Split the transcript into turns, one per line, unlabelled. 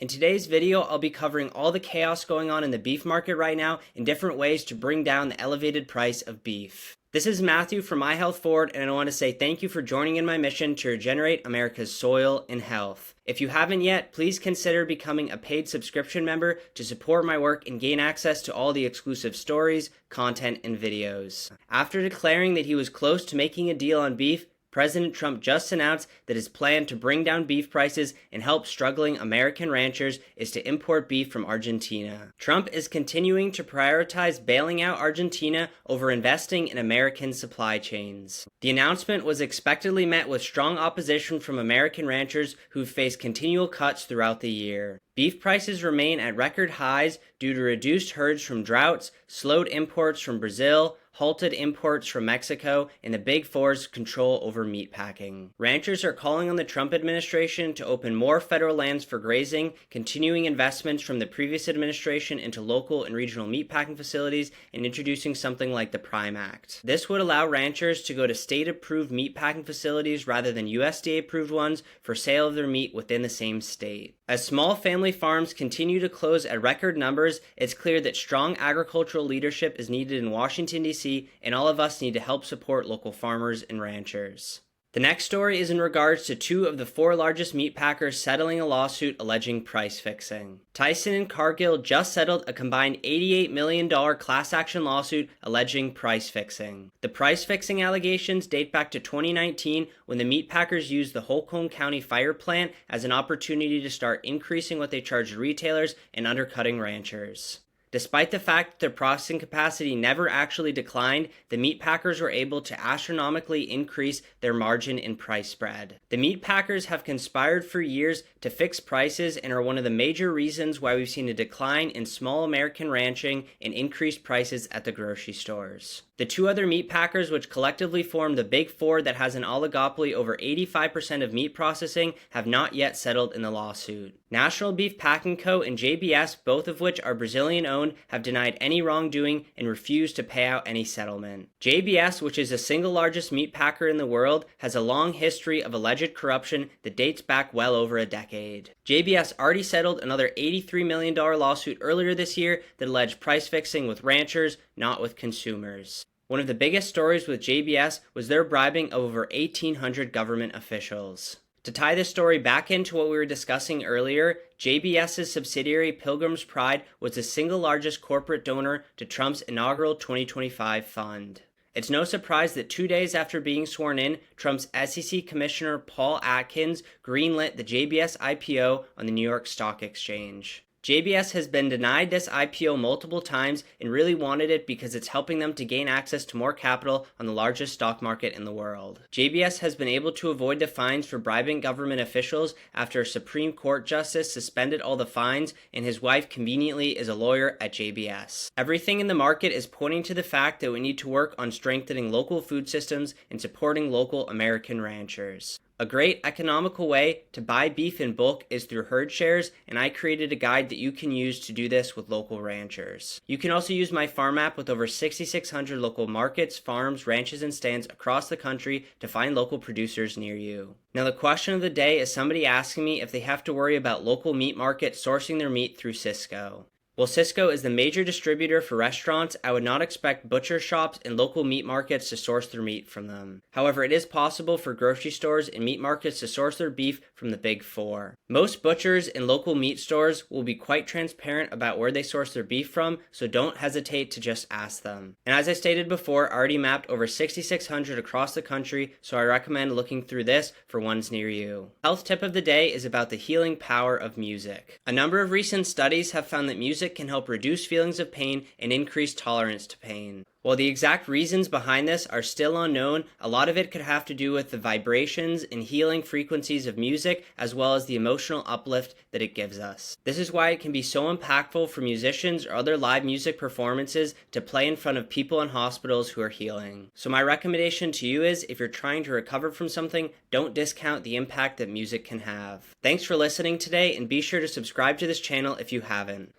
In today's video, I'll be covering all the chaos going on in the beef market right now and different ways to bring down the elevated price of beef. This is Matthew from My Health Forward, and I want to say thank you for joining in my mission to regenerate America's soil and health. If you haven't yet, please consider becoming a paid subscription member to support my work and gain access to all the exclusive stories, content, and videos. After declaring that he was close to making a deal on beef, President Trump just announced that his plan to bring down beef prices and help struggling American ranchers is to import beef from Argentina. Trump is continuing to prioritize bailing out Argentina over investing in American supply chains. The announcement was expectedly met with strong opposition from American ranchers who've faced continual cuts throughout the year. Beef prices remain at record highs due to reduced herds from droughts, slowed imports from Brazil, halted imports from Mexico, and the Big Four's control over meatpacking. Ranchers are calling on the Trump administration to open more federal lands for grazing, continuing investments from the previous administration into local and regional meatpacking facilities, and introducing something like the Prime Act. This would allow ranchers to go to state-approved meatpacking facilities rather than USDA-approved ones for sale of their meat within the same state. As small family farms continue to close at record numbers, it's clear that strong agricultural leadership is needed in Washington, D.C., and all of us need to help support local farmers and ranchers. The next story is in regards to two of the four largest meatpackers settling a lawsuit alleging price fixing. Tyson and Cargill just settled a combined $88 million class action lawsuit alleging price fixing. The price fixing allegations date back to 2019 when the meatpackers used the Holcomb County fire plant as an opportunity to start increasing what they charged retailers and undercutting ranchers. Despite the fact that their processing capacity never actually declined, the meatpackers were able to astronomically increase their margin and price spread. The meatpackers have conspired for years to fix prices and are one of the major reasons why we've seen a decline in small American ranching and increased prices at the grocery stores. The two other meatpackers, which collectively form the Big Four that has an oligopoly over 85% of meat processing, have not yet settled in the lawsuit. National Beef Packing Co. and JBS, both of which are Brazilian-owned, have denied any wrongdoing and refused to pay out any settlement. JBS, which is the single largest meat packer in the world, has a long history of alleged corruption that dates back well over a decade. JBS already settled another $83 million lawsuit earlier this year that alleged price fixing with ranchers, not with consumers. One of the biggest stories with JBS was their bribing of over 1,800 government officials. To tie this story back into what we were discussing earlier, JBS's subsidiary Pilgrim's Pride was the single largest corporate donor to Trump's inaugural 2025 fund. It's no surprise that 2 days after being sworn in, Trump's SEC Commissioner Paul Atkins greenlit the JBS IPO on the New York Stock Exchange. JBS has been denied this IPO multiple times and really wanted it because it's helping them to gain access to more capital on the largest stock market in the world. JBS has been able to avoid the fines for bribing government officials after a Supreme Court justice suspended all the fines, and his wife conveniently is a lawyer at JBS. Everything in the market is pointing to the fact that we need to work on strengthening local food systems and supporting local American ranchers. A great economical way to buy beef in bulk is through herd shares, and I created a guide that you can use to do this with local ranchers. You can also use my farm app with over 6,600 local markets, farms, ranches, and stands across the country to find local producers near you. Now the question of the day is somebody asking me if they have to worry about local meat markets sourcing their meat through Sysco. While Sysco is the major distributor for restaurants, I would not expect butcher shops and local meat markets to source their meat from them. However, it is possible for grocery stores and meat markets to source their beef from the Big Four. Most butchers and local meat stores will be quite transparent about where they source their beef from, so don't hesitate to just ask them. And as I stated before, I already mapped over 6,600 across the country, so I recommend looking through this for ones near you. Health tip of the day is about the healing power of music. A number of recent studies have found that music can help reduce feelings of pain and increase tolerance to pain. While the exact reasons behind this are still unknown, a lot of it could have to do with the vibrations and healing frequencies of music, as well as the emotional uplift that it gives us. This is why it can be so impactful for musicians or other live music performances to play in front of people in hospitals who are healing. So my recommendation to you is, if you're trying to recover from something, don't discount the impact that music can have. Thanks for listening today, and be sure to subscribe to this channel if you haven't.